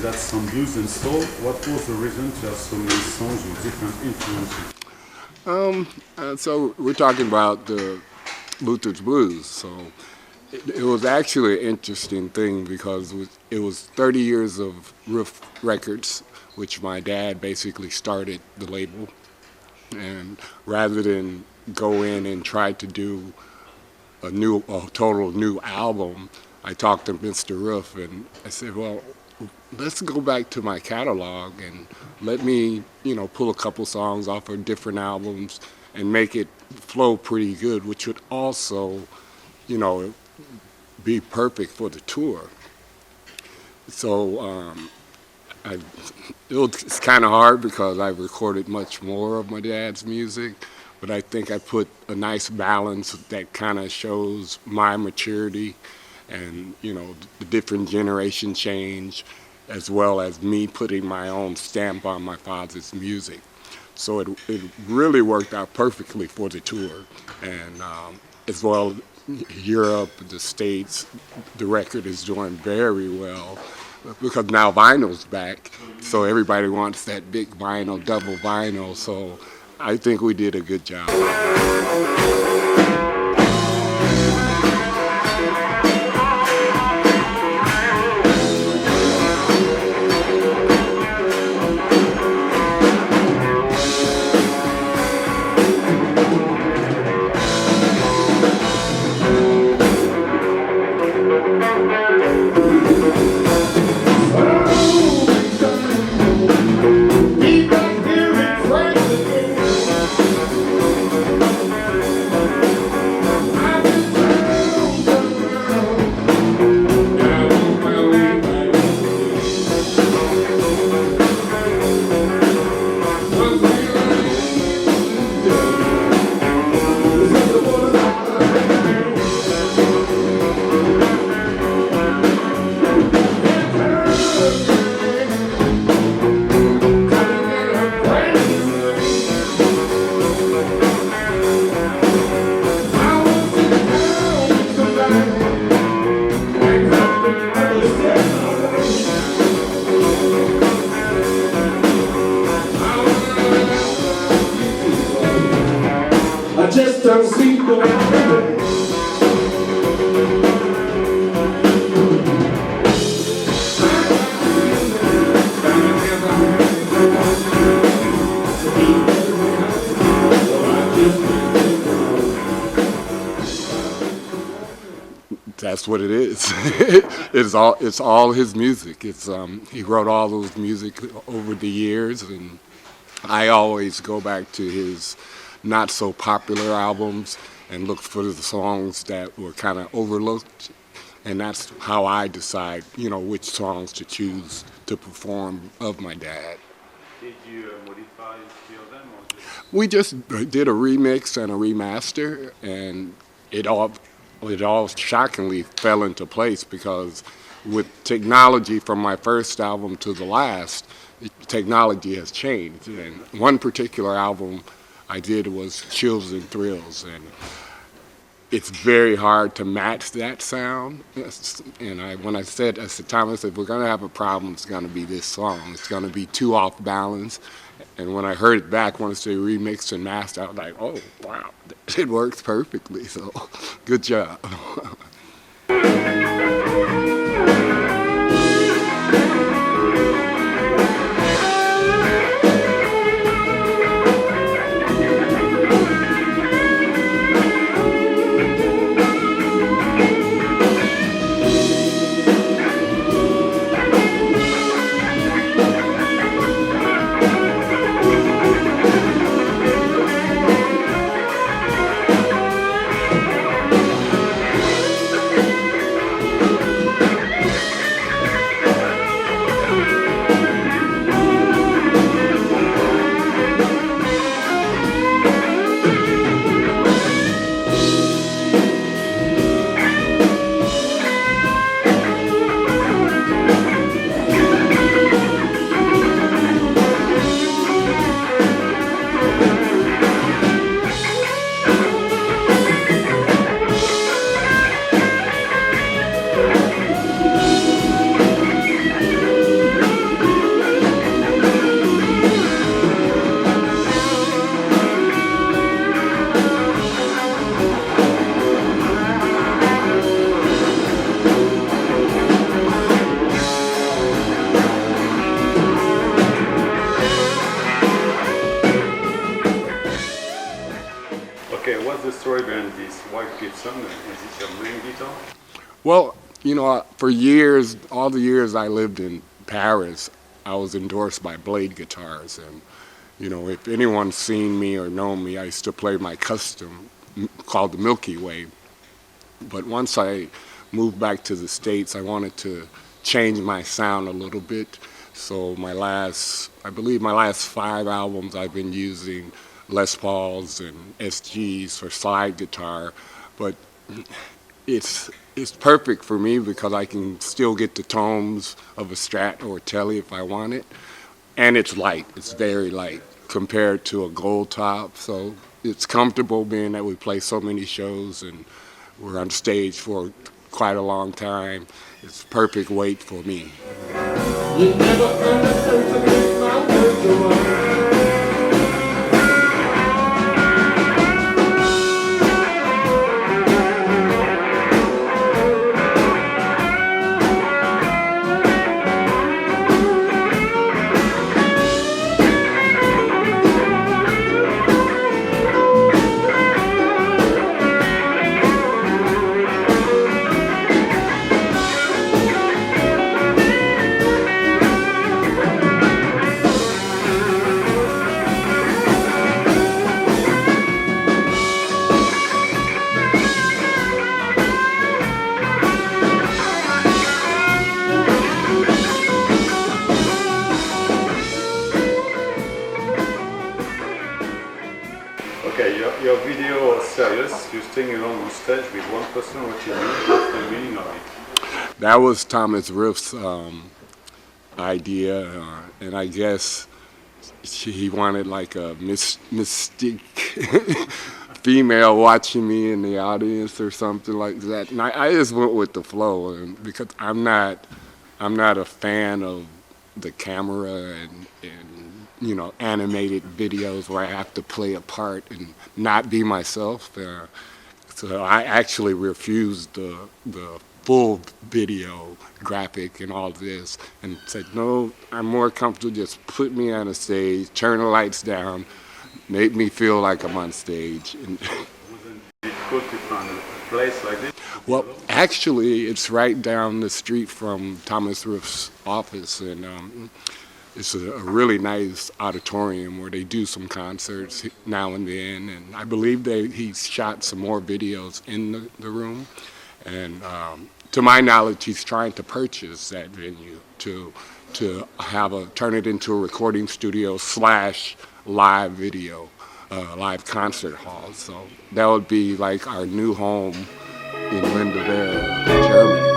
that some blues and soul. What was the reason to have so many songs with different influences? So we're talking about the Luther's Blues. So it was actually an interesting thing because it was 30 years of Riff Records, which my dad basically started the label. And rather than go in and try to do a total new album, I talked to Mr. Riff and I said, well, let's go back to my catalog and let me, pull a couple songs off of different albums and make it flow pretty good, which would also, be perfect for the tour. So it's kind of hard because I've recorded much more of my dad's music, but I think I put a nice balance that kind of shows my maturity and, the different generation change, as well as me putting my own stamp on my father's music. So it really worked out perfectly for the tour. And as well, Europe, the States, the record is doing very well because now vinyl's back. So everybody wants that big vinyl, double vinyl. So I think we did a good job. That's what it is. It's all his music. He wrote all those music over the years, and I always go back to his not so popular albums and look for the songs that were kind of overlooked, and that's how I decide, which songs to choose to perform of my dad. Did you modify any of them? Or just... We just did a remix and a remaster, and it all shockingly fell into place because with technology from my first album to the last, technology has changed. And one particular album I did was Chills and Thrills, and it's very hard to match that sound. And when I said at the time, I said, we're going to have a problem, it's going to be this song. It's going to be too off balance. And when I heard it back, once they remixed and mastered, I was like, oh, wow, it works perfectly. So good job. story behind this white Gibson? Is it your main guitar? Well, you know, for years, all the years I lived in Paris, I was endorsed by Blade Guitars. And, you know, if anyone's seen me or known me, I used to play my custom called the Milky Way. But once I moved back to the States, I wanted to change my sound a little bit. So I believe my last 5 albums, I've been using Les Pauls and SGs for slide guitar. But it's perfect for me because I can still get the tones of a Strat or a Tele if I want it. And it's light. It's very light compared to a gold top. So it's comfortable being that we play so many shows and we're on stage for quite a long time. It's perfect weight for me. You never understood to make my words go on. Okay, your video is serious. You're singing along on stage with one person. What you mean? What's the meaning of it? That was Thomas Riff's idea, and I guess he wanted like a mystique female watching me in the audience or something like that. And I just went with the flow, and because I'm not a fan of the camera and you know, animated videos where I have to play a part and not be myself. So I actually refused the full video graphic and all this and said, no, I'm more comfortable, just put me on a stage, turn the lights down, make me feel like I'm on stage. And Wasn't it good to find a place like this? well, actually, it's right down the street from Thomas Riff's office, and it's a really nice auditorium where they do some concerts now and then, and I believe he's shot some more videos in the room. And to my knowledge, he's trying to purchase that venue to turn it into a recording studio / live video, live concert hall. So that would be like our new home in Lindenberg, Germany.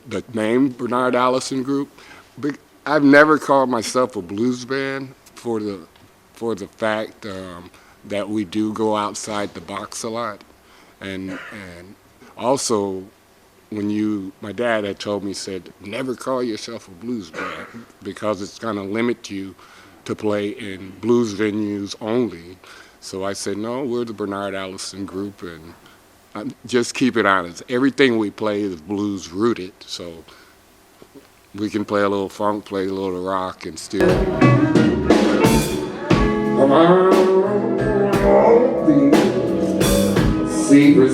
The name Bernard Allison Group, I've never called myself a blues band for the fact that we do go outside the box a lot, and also my dad had told me, said, never call yourself a blues band because it's going to limit you to play in blues venues only. So I said, no, we're the Bernard Allison Group, and just keep it honest. Everything we play is blues rooted, so we can play a little funk, play a little rock, and still. Come on, all the secrets.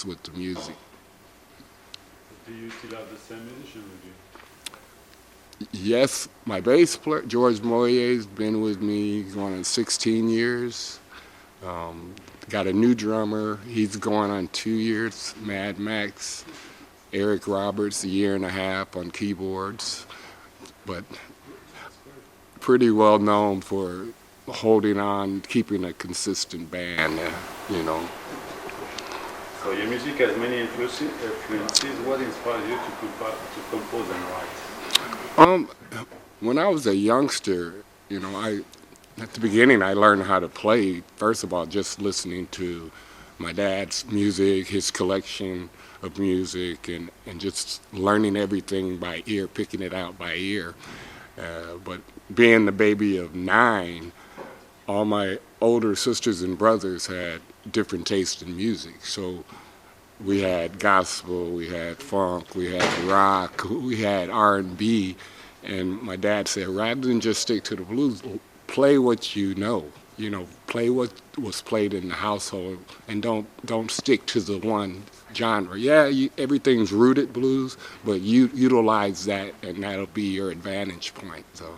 honest with the music. Do you still have the same musician with you? Yes, my bass player, George Moyer's been with me going on 16 years. Got a new drummer. He's going on 2 years, Mad Max. Eric Roberts, a year and a half on keyboards. But pretty well known for holding on, keeping a consistent band, you know. So your music has many influences. What inspired you to compose and write? When I was a youngster, you know, at the beginning I learned how to play, first of all, just listening to my dad's music, his collection of music, and just learning everything by ear, picking it out by ear. But being the baby of 9, all my older sisters and brothers had different tastes in music. So we had gospel, we had funk, we had rock, we had R&B, and my dad said, rather than just stick to the blues, play what you know, play what was played in the household, and don't stick to the one genre. Yeah, everything's rooted blues, but you utilize that, and that'll be your advantage point. So.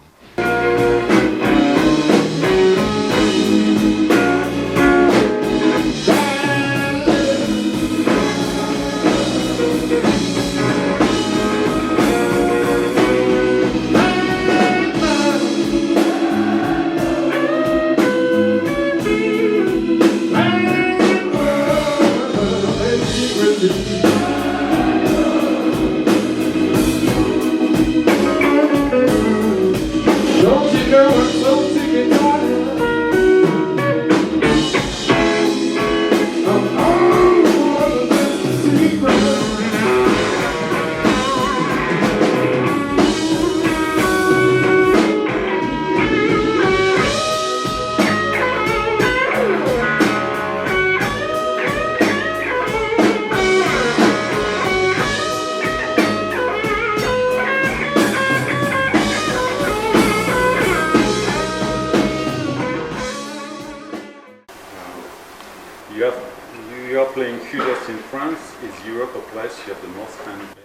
You are playing Kudos in France. Is Europe a place you have the most fan base?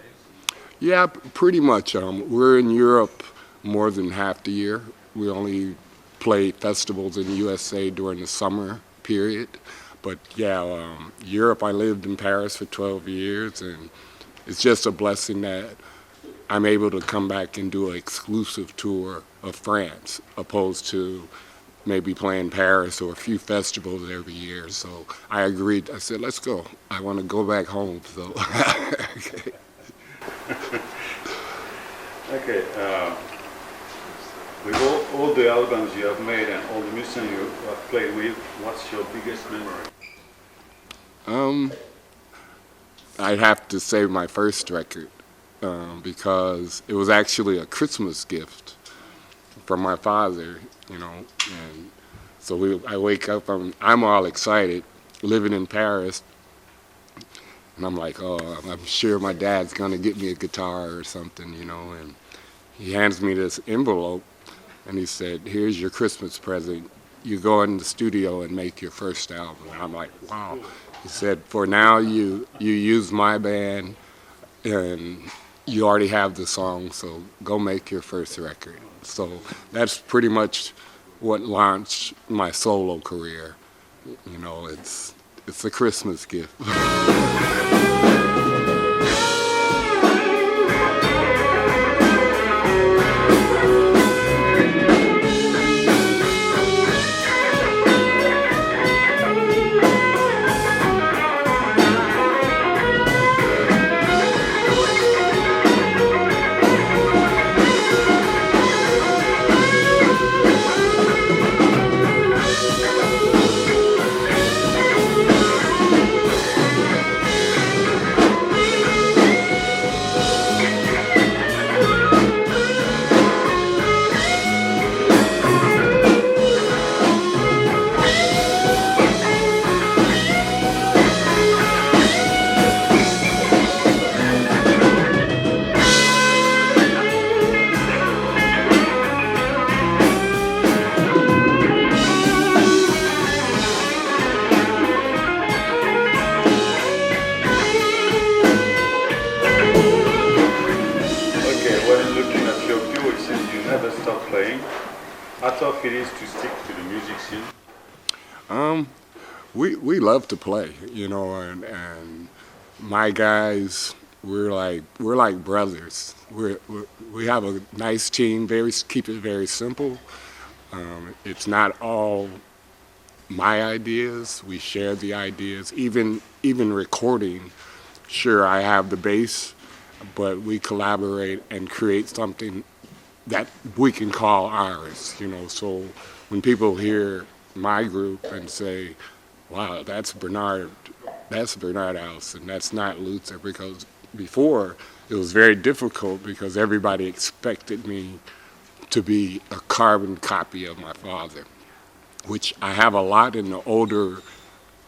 Yeah, pretty much. We're in Europe more than half the year. We only play festivals in the USA during the summer period. But yeah, Europe, I lived in Paris for 12 years, and it's just a blessing that I'm able to come back and do an exclusive tour of France, opposed to maybe playing Paris or a few festivals every year. So I agreed. I said, let's go. I want to go back home. So. Okay. Okay. With all the albums you have made and all the musicians you have played with, what's your biggest memory? I'd have to say my first record, because it was actually a Christmas gift from my father, and so I wake up, I'm all excited, living in Paris, and I'm like, oh, I'm sure my dad's gonna get me a guitar or something, and he hands me this envelope, and he said, here's your Christmas present. You go in the studio and make your first album. And I'm like, wow. He said, for now, you use my band, and you already have the song, so go make your first record. So that's pretty much what launched my solo career. It's a Christmas gift. How tough it is to stick to the music scene? We love to play, you know, and my guys, we're like brothers. We have a nice team. Keep it very simple. It's not all my ideas. We share the ideas. Even recording, sure, I have the bass, but we collaborate and create something that we can call ours, you know. So when people hear my group and say, wow, that's Bernard Allison, that's not Luther, because before it was very difficult because everybody expected me to be a carbon copy of my father, which I have a lot. In the older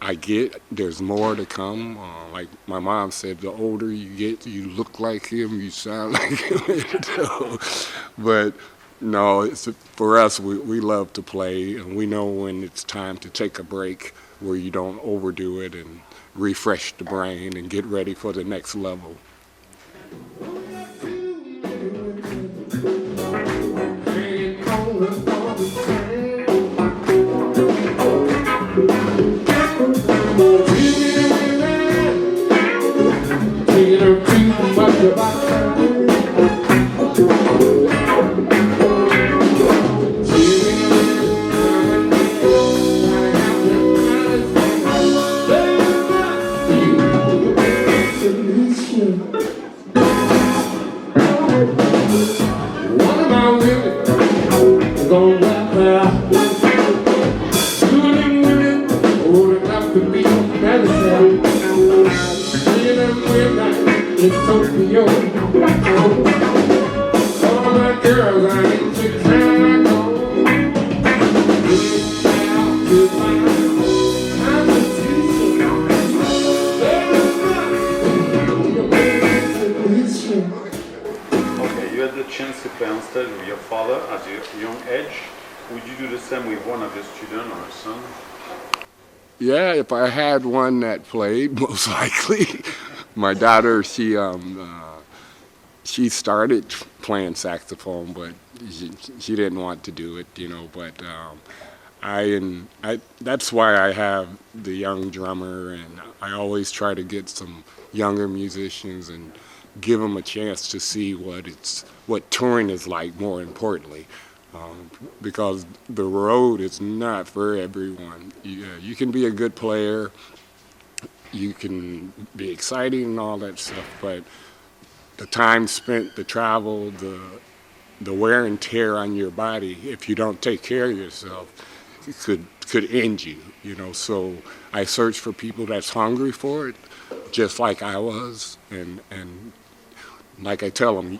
I get, there's more to come. Like my mom said, the older you get, you look like him, you sound like him. So, but no, for us, we love to play, and we know when it's time to take a break where you don't overdo it and refresh the brain and get ready for the next level. To play on stage with your father at a young age. Would you do the same with one of your students or a son? Yeah, if I had one that played, most likely. My daughter, she started playing saxophone, but she didn't want to do it, you know. But that's why I have the young drummer, and I always try to get some younger musicians and give them a chance to see what touring is like, more importantly, because the road is not for everyone. You can be a good player, you can be exciting and all that stuff, but the time spent, the travel, the wear and tear on your body, if you don't take care of yourself, it could end you, you know. So I search for people that's hungry for it, just like I was, and like I tell them,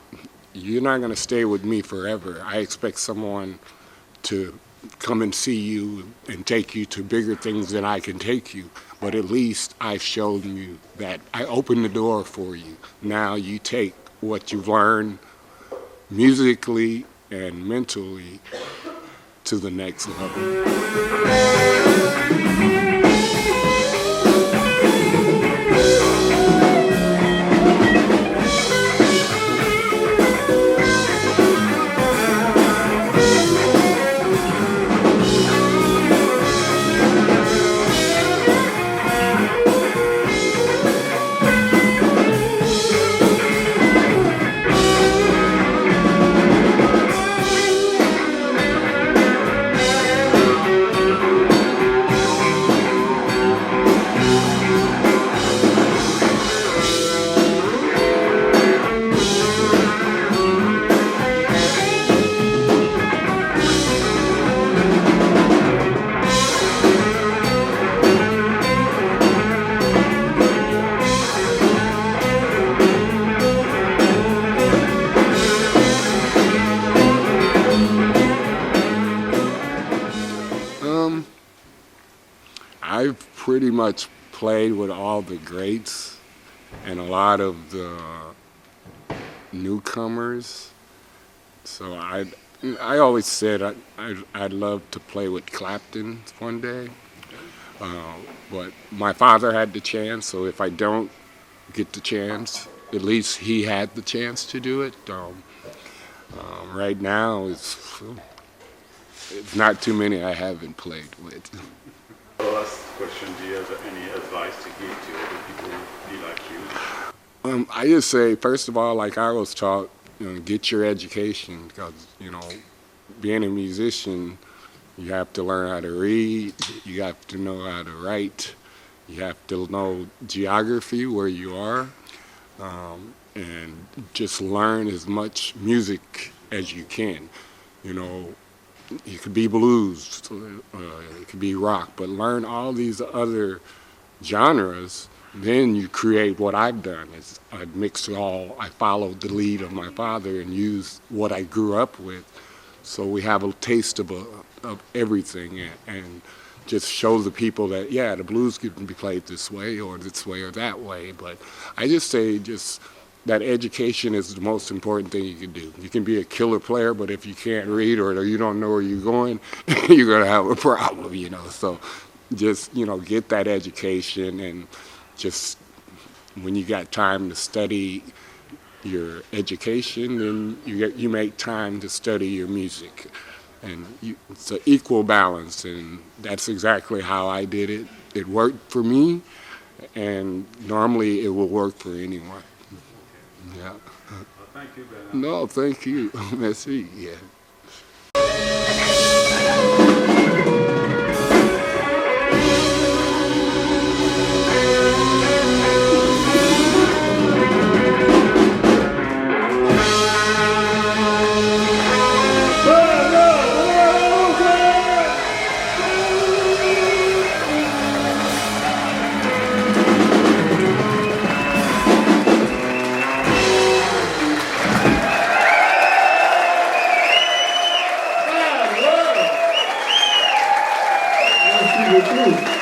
you're not going to stay with me forever. I expect someone to come and see you and take you to bigger things than I can take you. But at least I've shown you that I opened the door for you. Now you take what you've learned musically and mentally to the next level. I've pretty much played with all the greats and a lot of the newcomers. So I always said I'd love to play with Clapton one day. But my father had the chance, so if I don't get the chance, at least he had the chance to do it. Right now, it's not too many I haven't played with. The last question, do you have any advice to give to other people who be like you? I just say, first of all, like I was taught, get your education, because, being a musician, you have to learn how to read, you have to know how to write, you have to know geography, where you are, and just learn as much music as you can. It could be blues, it could be rock, but learn all these other genres. Then you create what I've done. Is I mix it all. I followed the lead of my father and used what I grew up with. So we have a taste of everything, and just show the people that, yeah, the blues can be played this way or that way. But I just say that education is the most important thing you can do. You can be a killer player, but if you can't read or you don't know where you're going, you're going to have a problem, So just, get that education, and just when you got time to study your education, then you make time to study your music. And it's an equal balance, and that's exactly how I did it. It worked for me, and normally it will work for anyone. Yeah. Well, thank you, Bernard. No, thank you. Merci. Yeah. Merci beaucoup.